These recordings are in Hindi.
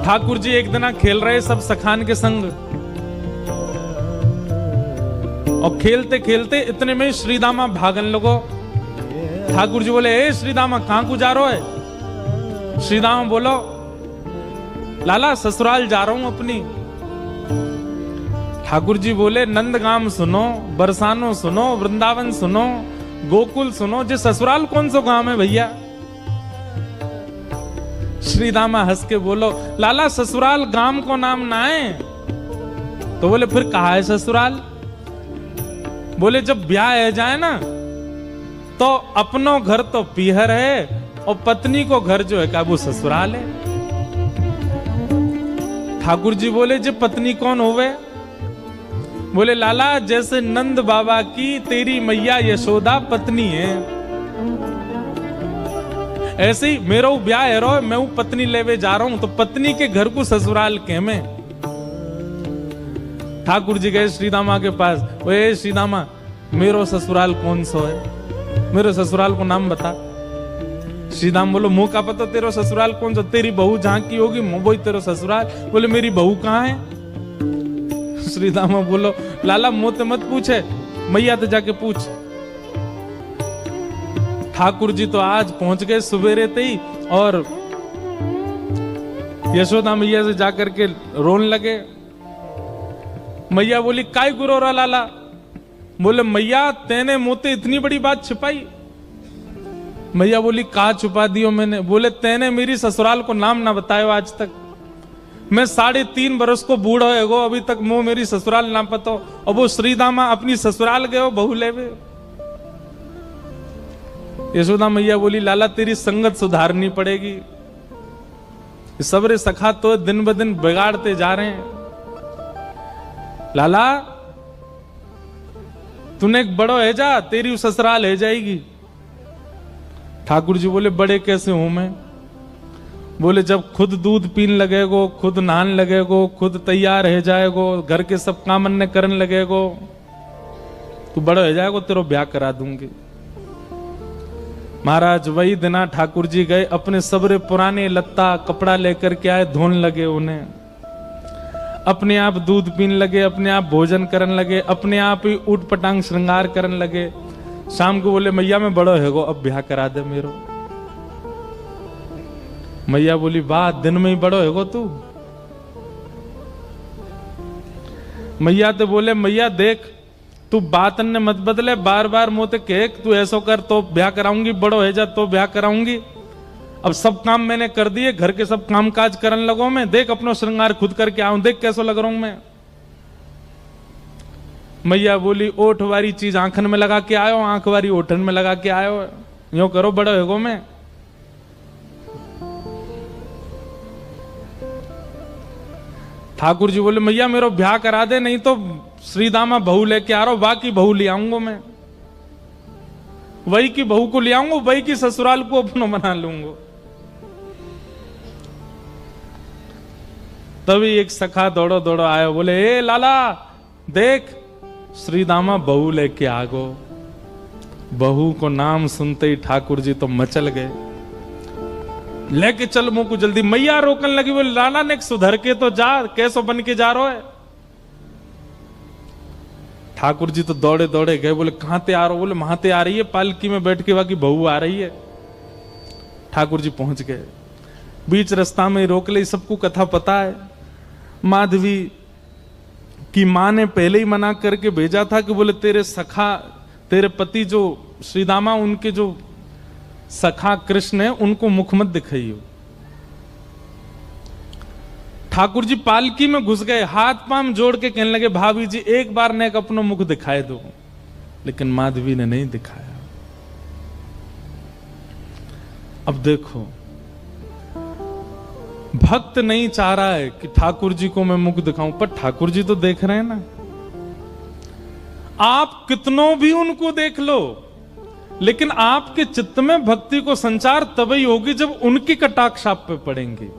ठाकुर जी एक दिन खेल रहे सब सखान के संग, और खेलते खेलते इतने में श्रीदामा भागन लगो। ठाकुर जी बोले, ए श्रीदामा कहां को जा रहे है? श्रीदामा बोलो, लाला ससुराल जा रहा हूं अपनी। ठाकुर जी बोले, नंदगाम सुनो, बरसानो सुनो, वृंदावन सुनो, गोकुल सुनो, जे ससुराल कौन सा गांव है भैया? श्रीदामा हंस के बोलो, लाला ससुराल गांव को नाम ना है। तो बोले, फिर कहा है ससुराल? बोले, जब ब्याह है जाए ना तो अपनो घर तो पीहर है और पत्नी को घर जो है का वो ससुराल है। ठाकुर जी बोले, जे पत्नी कौन होवे? बोले, लाला जैसे नंद बाबा की तेरी मैया यशोदा पत्नी है, ऐसे ही मेरा ब्याह है रो, मैं पत्नी लेवे जा रहा हूं, तो पत्नी के घर को ससुराल के में। ठाकुर जी गए श्रीदामा के पास, ओए श्रीदामा मेरो ससुराल कौन सा है? मेरे ससुराल को नाम बता। श्रीदाम बोलो, मुंह का पता तेरा ससुराल कौन सा? तेरी बहू जहां की होगी वो तेरा ससुराल। बोले, मेरी बहू कहां है? श्रीदामा बोलो, लाला मुंह मत पूछे, मैया तो जाके पूछ। ठाकुर जी तो आज पहुंच गए सुबेरे ते ही, और यशोदा मैया से जाकर के रोने लगे। मैया बोली, काय गुरो रा लाला? बोले, मैया तेने मुझसे इतनी बड़ी बात छिपाई। मैया बोली, कहा छुपा दियो मैंने? बोले, तेने मेरी ससुराल को नाम ना बतायो आज तक। मैं 3.5 बरस को बूढ़ा है अभी तक मो मेरी ससुराल ना पतो, और वो श्रीदामा अपनी ससुराल गए बहू लेवे। यशोदा मैया बोली, लाला तेरी संगत सुधारनी पड़ेगी, सबरे सखा तो दिन ब दिन बिगाड़ते जा रहे हैं। लाला तूने एक बड़ो है जा, तेरी ससुराल है जाएगी। ठाकुर जी बोले, बड़े कैसे हूं मैं? बोले, जब खुद दूध पीन लगेगो, खुद नहान लगेगो, खुद तैयार है जाएगो, घर के सब काम अन्य करने लगेगो, तू बड़ा हो जाएगो, तेरो ब्याह करा दूंगी। महाराज वही दिना ठाकुर जी गए, अपने सबरे पुराने लत्ता कपड़ा लेकर के आए, धोने लगे उन्हें, अपने आप दूध पीने लगे, अपने आप भोजन करने लगे, अपने आप ही ऊट पटांग श्रृंगार करने लगे। शाम को बोले, मैया मैं बड़ो है गो, अब ब्याह करा दे मेरो। मैया बोली, वाह दिन में ही बड़ो है गो तू। मैया तो बोले, मैया देख तू बात ने मत बदले, बार बार मोते कह तू ऐसा कर तो ब्याह कराऊंगी, बड़ो है जा तो ब्याह कराऊंगी। अब सब काम मैंने कर दिए, घर के सब काम काज करने लगो मैं, देख अपना श्रृंगार खुद करके आऊं, देख कैसा लग रहा हूं मैं। मैया बोली, ओठ वारी चीज आंखन में लगा के आयो, आंख वारी ओठन में लगा के आयो, यो करो बड़ो है गो मैं। ठाकुर जी बोले, मैया मेरा ब्याह करा दे, नहीं तो श्रीदामा बहू लेके आ रहा हूं, बाकी बहू ले आऊंगा मैं, वही की बहू को ले आऊंगा, वही की ससुराल को अपना बना लूंगा। तभी एक सखा दौड़ो दौड़ो आयो, बोले, ए लाला देख श्रीदामा बहू लेके आ गो। बहू को नाम सुनते ही ठाकुर जी तो मचल गए, लेके चल मुंह को जल्दी। मैया रोकने लगी, बोले, लाला ने सुधर के तो जा, कैसो बन के जा रहा है? ठाकुर जी तो दौड़े दौड़े गए, बोले, कहां ते आ रहे हो? बोले, वहां ते आ रही है, पालकी में बैठ के बाकी बहू आ रही है। ठाकुर जी पहुंच गए, बीच रास्ता में रोक ले, सबको कथा पता है। माधवी की मां ने पहले ही मना करके भेजा था कि बोले, तेरे सखा, तेरे पति जो श्रीदामा, उनके जो सखा कृष्ण है, उनको मुख मत दिखाइयो। ठाकुर जी पालकी में घुस गए, हाथ पांव जोड़ के कहने लगे, भाभी जी एक बार ने अपना मुख दिखाए दो, लेकिन माधवी ने नहीं दिखाया। अब देखो, भक्त नहीं चाह रहा है कि ठाकुर जी को मैं मुख दिखाऊं, पर ठाकुर जी तो देख रहे हैं ना। आप कितनों भी उनको देख लो, लेकिन आपके चित्त में भक्ति को संचार तभी होगी जब उनकी कटाक्ष आप पे पड़ेंगे।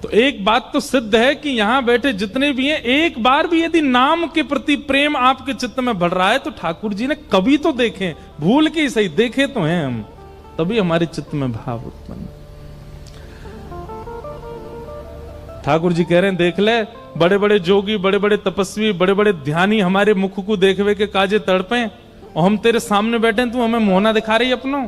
तो एक बात तो सिद्ध है कि यहां बैठे जितने भी हैं, एक बार भी यदि नाम के प्रति प्रेम आपके चित्त में बढ़ रहा है तो ठाकुर जी ने कभी तो देखे, भूल के ही सही देखे तो हैं हम, तभी हमारे चित्त में भाव उत्पन्न। ठाकुर जी कह रहे हैं देख ले, बड़े बड़े जोगी, बड़े बड़े तपस्वी, बड़े बड़े ध्यानी हमारे मुख को देखवे के काजे तड़पे, और हम तेरे सामने बैठे हैं, तू हमें मोहना दिखा रही अपनो।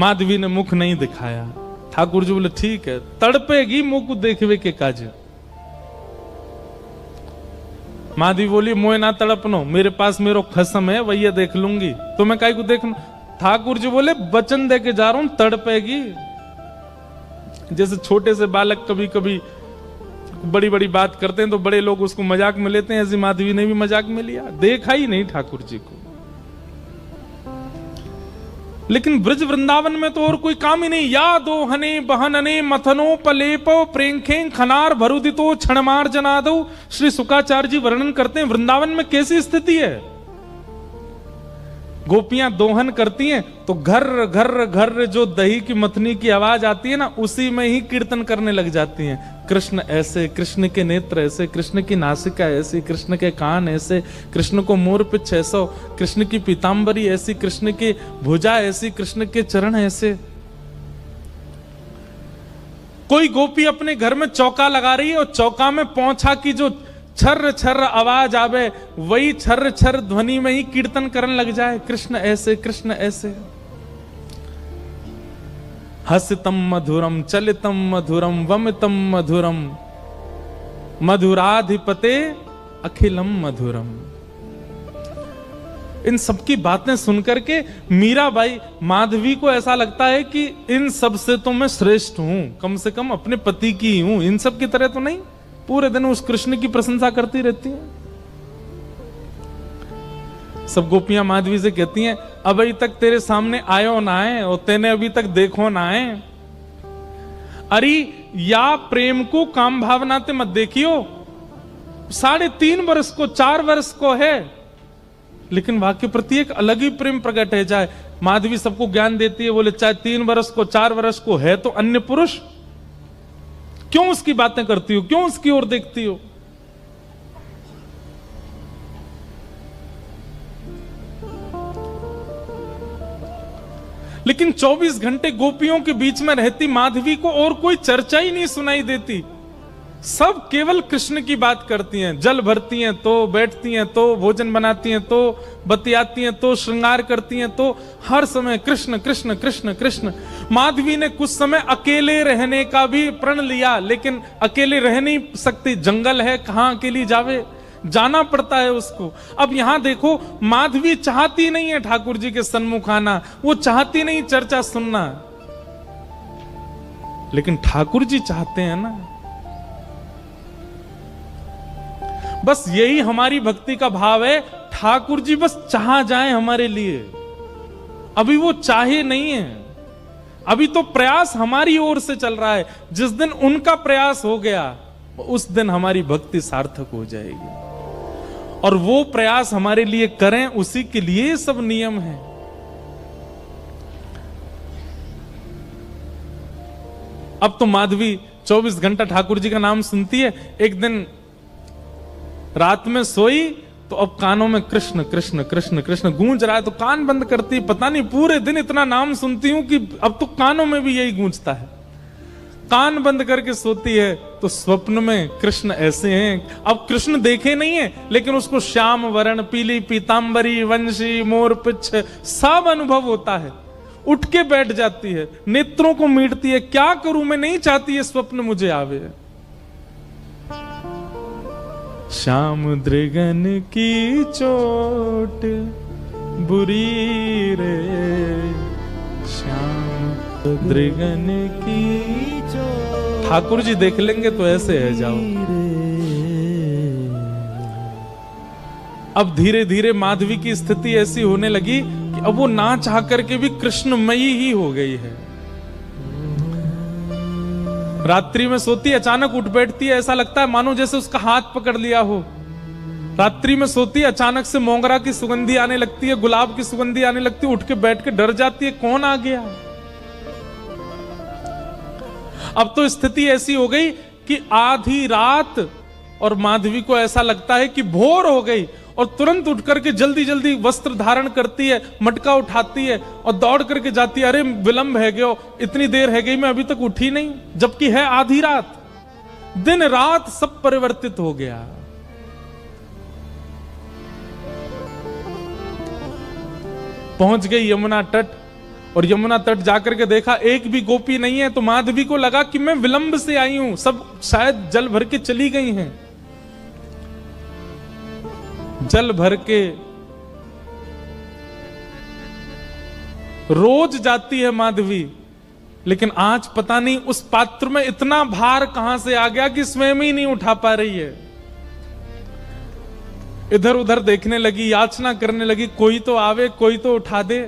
माधवी ने मुख नहीं दिखाया। ठाकुर जी बोले ठीक है, तड़पेगी मुख को देखवे के काजे। माधवी बोली मोए ना तड़पनो, मेरे पास मेरो खसम है, वही देख लूंगी, तो मैं काहे को देखूं। ठाकुर जी बोले वचन दे के जा रहा हूं, तड़पेगी। जैसे छोटे से बालक कभी कभी बड़ी बड़ी बात करते हैं तो बड़े लोग उसको मजाक में लेते हैं, ऐसी माधवी ने भी मजाक में लिया, देखा ही नहीं ठाकुर जी को। लेकिन ब्रज वृंदावन में तो और कोई काम ही नहीं। या दो हने बहनने मथनो पलेपो प्रेंखे खनार भरुदितो क्षणमार जनादो। श्री शुकाचार्य जी वर्णन करते हैं वृंदावन में कैसी स्थिति है। गोपियां दोहन करती हैं तो घर घर घर जो दही की मथनी की आवाज आती है ना, उसी में ही कीर्तन करने लग जाती हैं। कृष्ण ऐसे, कृष्ण के नेत्र ऐसे, कृष्ण की नासिका ऐसी, कृष्ण के कान ऐसे, कृष्ण को मोर पिछ ऐसा, कृष्ण की पीतांबरी ऐसी, कृष्ण की भुजा ऐसी, कृष्ण के चरण ऐसे। कोई गोपी अपने घर में चौका लगा रही है और चौका में पौंछा की जो छर्र छर्र आवाज आवे, वही छर्र छर्र ध्वनि में ही कीर्तन करने लग जाए, कृष्ण ऐसे, कृष्ण ऐसे। हसितम मधुरम चलितम मधुरम वमितम मधुरम मधुराधिपते अखिलम मधुरम। इन सबकी बातें सुनकर के मीराबाई, माधवी को ऐसा लगता है कि इन सब से तो मैं श्रेष्ठ हूं, कम से कम अपने पति की हूं, इन सब की तरह तो नहीं। पूरे दिन उस कृष्ण की प्रशंसा करती रहती हैं। सब गोपियां माधवी से कहती हैं अभी तक तेरे सामने आयो ना है और तेने अभी तक देखो ना है। अरे या प्रेम को काम भावना ते मत देखियो, 3.5 वर्ष को 4 वर्ष को है, लेकिन वाक्य प्रति एक अलग ही प्रेम प्रकट है जाए। माधवी सबको ज्ञान देती है, बोले चाहे 3 वर्ष को 4 वर्ष को है तो अन्य पुरुष, क्यों उसकी बातें करती हो, क्यों उसकी ओर देखती हो। लेकिन 24 घंटे गोपियों के बीच में रहती माधवी को और कोई चर्चा ही नहीं सुनाई देती। सब केवल कृष्ण की बात करती हैं, जल भरती हैं तो बैठती हैं तो भोजन बनाती हैं तो बतियाती हैं तो श्रृंगार करती हैं, तो हर समय कृष्ण कृष्ण कृष्ण कृष्ण। माधवी ने कुछ समय अकेले रहने का भी प्रण लिया, लेकिन अकेले रह नहीं सकती, जंगल है, कहां अकेली जावे, जाना पड़ता है उसको। अब यहां देखो, माधवी चाहती नहीं है ठाकुर जी के सन्मुख आना, वो चाहती नहीं चर्चा सुनना, लेकिन ठाकुर जी चाहते हैं ना। बस यही हमारी भक्ति का भाव है, ठाकुर जी बस चाह जाए हमारे लिए। अभी वो चाहे नहीं है, अभी तो प्रयास हमारी ओर से चल रहा है। जिस दिन उनका प्रयास हो गया उस दिन हमारी भक्ति सार्थक हो जाएगी, और वो प्रयास हमारे लिए करें, उसी के लिए सब नियम है। अब तो माधवी 24 घंटा ठाकुर जी का नाम सुनती है। एक दिन रात में सोई तो अब कानों में कृष्ण कृष्ण कृष्ण कृष्ण गूंज रहा है, तो कान बंद करती, पता नहीं पूरे दिन इतना नाम सुनती हूं कि अब तो कानों में भी यही गूंजता है। कान बंद करके सोती है तो स्वप्न में कृष्ण ऐसे हैं। अब कृष्ण देखे नहीं है, लेकिन उसको श्याम वर्ण, पीली पीतांबरी, वंशी, मोर पिछ सब अनुभव होता है। उठ के बैठ जाती है, नेत्रों को मीटती है, क्या करूं मैं, नहीं चाहती है स्वप्न मुझे आवे। श्याम दृगन की चोट बुरी रे, श्याम दृगन की चोट। ठाकुर जी देख लेंगे तो ऐसे है जाओ। अब धीरे धीरे माधवी की स्थिति ऐसी होने लगी कि अब वो ना चाह करके भी कृष्णमयी ही हो गई है। रात्रि में सोती, अचानक उठ बैठती है, ऐसा लगता है मानो जैसे उसका हाथ पकड़ लिया हो। रात्रि में सोती, अचानक से मोगरा की सुगंधी आने लगती है, गुलाब की सुगंधी आने लगती है, उठ के बैठ के डर जाती है, कौन आ गया। अब तो स्थिति ऐसी हो गई कि आधी रात और माधवी को ऐसा लगता है कि भोर हो गई, और तुरंत उठ करके जल्दी जल्दी वस्त्र धारण करती है, मटका उठाती है और दौड़ करके जाती है। अरे विलंब है गयो, इतनी देर है गई, मैं अभी तक उठी नहीं, जबकि है आधी रात। दिन रात सब परिवर्तित हो गया। पहुंच गई यमुना तट, और यमुना तट जाकर के देखा एक भी गोपी नहीं है। तो माधवी को लगा कि मैं विलंब से आई हूं, सब शायद जल भर के चली गई हैं। जल भर के रोज जाती है माधवी, लेकिन आज पता नहीं उस पात्र में इतना भार कहां से आ गया कि स्वयं ही नहीं उठा पा रही है। इधर उधर देखने लगी, याचना करने लगी, कोई तो आवे, कोई तो उठा दे।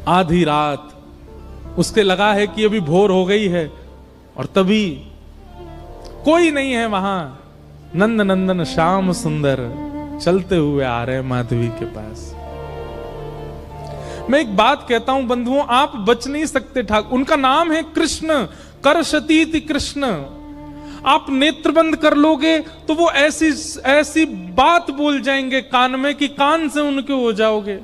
आधी रात उसके लगा है कि अभी भोर हो गई है, और तभी कोई नहीं है वहां। नंद नंदन श्याम सुंदर चलते हुए आ रहे हैं माधवी के पास। मैं एक बात कहता हूं बंधुओं, आप बच नहीं सकते ठाकुर। उनका नाम है कृष्ण, करशतीति कृष्ण। आप नेत्र बंद कर लोगे तो वो ऐसी बात बोल जाएंगे कान में कि कान से उनके हो जाओगे।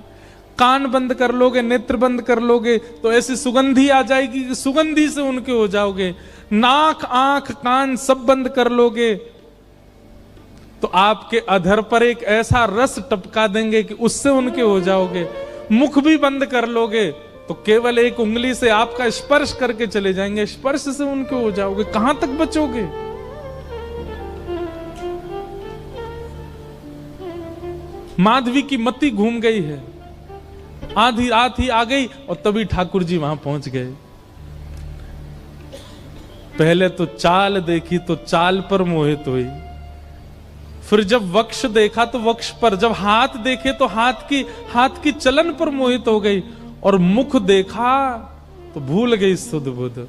कान बंद कर लोगे, नेत्र बंद कर लोगे तो ऐसी सुगंधी आ जाएगी कि सुगंधी से उनके हो जाओगे। नाक, आंख, कान सब बंद कर लोगे तो आपके अधर पर एक ऐसा रस टपका देंगे कि उससे उनके हो जाओगे। मुख भी बंद कर लोगे तो केवल एक उंगली से आपका स्पर्श करके चले जाएंगे, स्पर्श से उनके हो जाओगे। कहां तक बचोगे? माधवी की मति घूम गई है। आधी रात ही आ गई और तभी ठाकुर जी वहां पहुंच गए। पहले तो चाल देखी तो चाल पर मोहित हुई, फिर जब वक्ष देखा तो वक्ष पर, जब हाथ देखे तो हाथ की चलन पर मोहित हो गई, और मुख देखा तो भूल गई सुध बुध।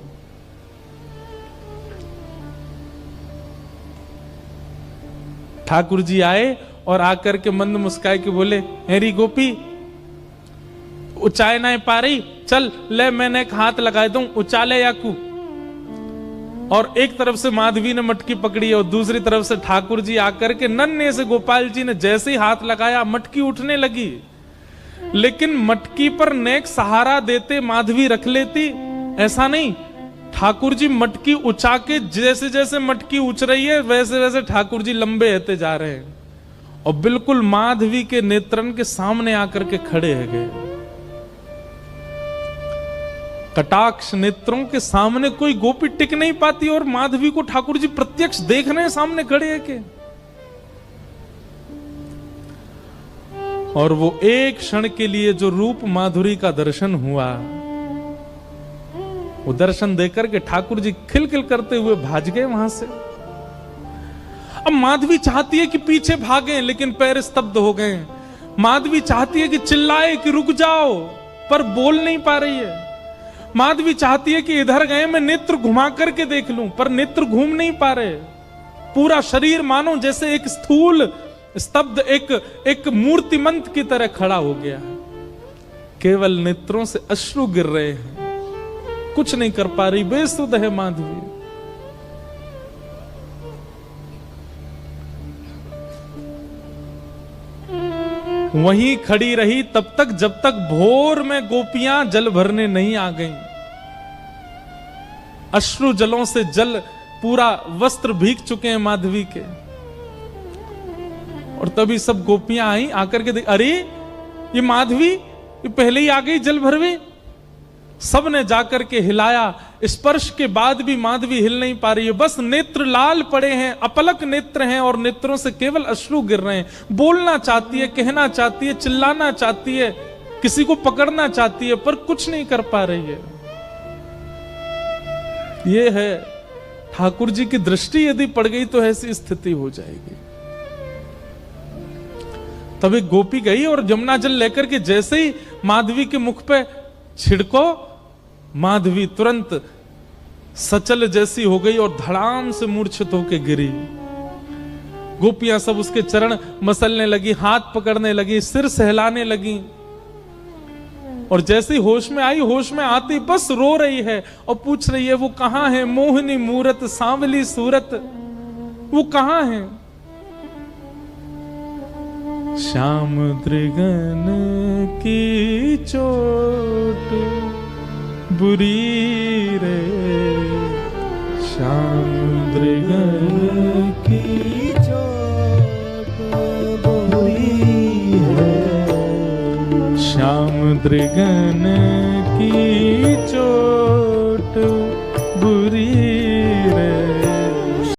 ठाकुर जी आए और आकर के मंद मुस्काए के बोले, हेरी गोपी उचाए ना पा रही, चल ले मैंने एक हाथ लगाए दूं, उचाले याकू। और एक तरफ से माधवी ने मटकी पकड़ी और दूसरी तरफ से ठाकुर जी आकर के नन्हे से गोपाल जी ने जैसे ही हाथ लगाया मटकी उठने लगी। लेकिन मटकी पर नेक सहारा देते माधवी रख लेती, ऐसा नहीं। ठाकुर जी मटकी उछा के जैसे जैसे मटकी उछ रही है वैसे वैसे ठाकुर जी लंबे होते जा रहे हैं, और बिल्कुल माधवी के नेत्रन के सामने आकर के खड़े है गए। कटाक्ष नेत्रों के सामने कोई गोपी टिक नहीं पाती, और माधवी को ठाकुर जी प्रत्यक्ष देख रहे हैं, सामने खड़े हैं के। और वो एक क्षण के लिए जो रूप माधुरी का दर्शन हुआ, वो दर्शन देकर के ठाकुर जी खिलखिल करते हुए भाग गए वहां से। अब माधवी चाहती है कि पीछे भागें, लेकिन पैर स्तब्ध हो गए। माधवी चाहती है कि चिल्लाए कि रुक जाओ, पर बोल नहीं पा रही है। माधवी चाहती है कि इधर गए मैं नेत्र घुमा करके देख लूं, पर नेत्र घूम नहीं पा रहे। पूरा शरीर मानो जैसे एक स्थूल स्तब्ध एक मूर्तिमंत की तरह खड़ा हो गया है। केवल नेत्रों से अश्रु गिर रहे हैं, कुछ नहीं कर पा रही, बेसुध है माधवी। वहीं खड़ी रही तब तक जब तक भोर में गोपियां जल भरने नहीं आ गईं। अश्रु जलों से जल पूरा वस्त्र भीग चुके हैं माधवी के। और तभी सब गोपियां आई, आकर के देख, अरे ये माधवी ये पहले ही आ गई जल भरवे। सब ने जाकर के हिलाया, स्पर्श के बाद भी माधवी हिल नहीं पा रही है। बस नेत्र लाल पड़े हैं, अपलक नेत्र हैं, और नेत्रों से केवल अश्रु गिर रहे हैं। बोलना चाहती है, कहना चाहती है, चिल्लाना चाहती है, किसी को पकड़ना चाहती है, पर कुछ नहीं कर पा रही है। ये है ठाकुर जी की दृष्टि यदि पड़ गई तो ऐसी स्थिति हो जाएगी। तभी गोपी गई और यमुना जल लेकर के जैसे ही माधवी के मुख पे छिड़को, माधवी तुरंत सचल जैसी हो गई और धड़ाम से मूर्छित होकर गिरी। गोपियां सब उसके चरण मसलने लगी, हाथ पकड़ने लगी, सिर सहलाने लगी। और जैसे ही होश में आई, होश में आती बस रो रही है और पूछ रही है वो कहां है, मोहिनी मूरत सांवली सूरत, वो कहां है? श्याम दृगन की चोट बुरी रे, श्याम दृगन की चोट बुरी है, श्याम दृगन की चोट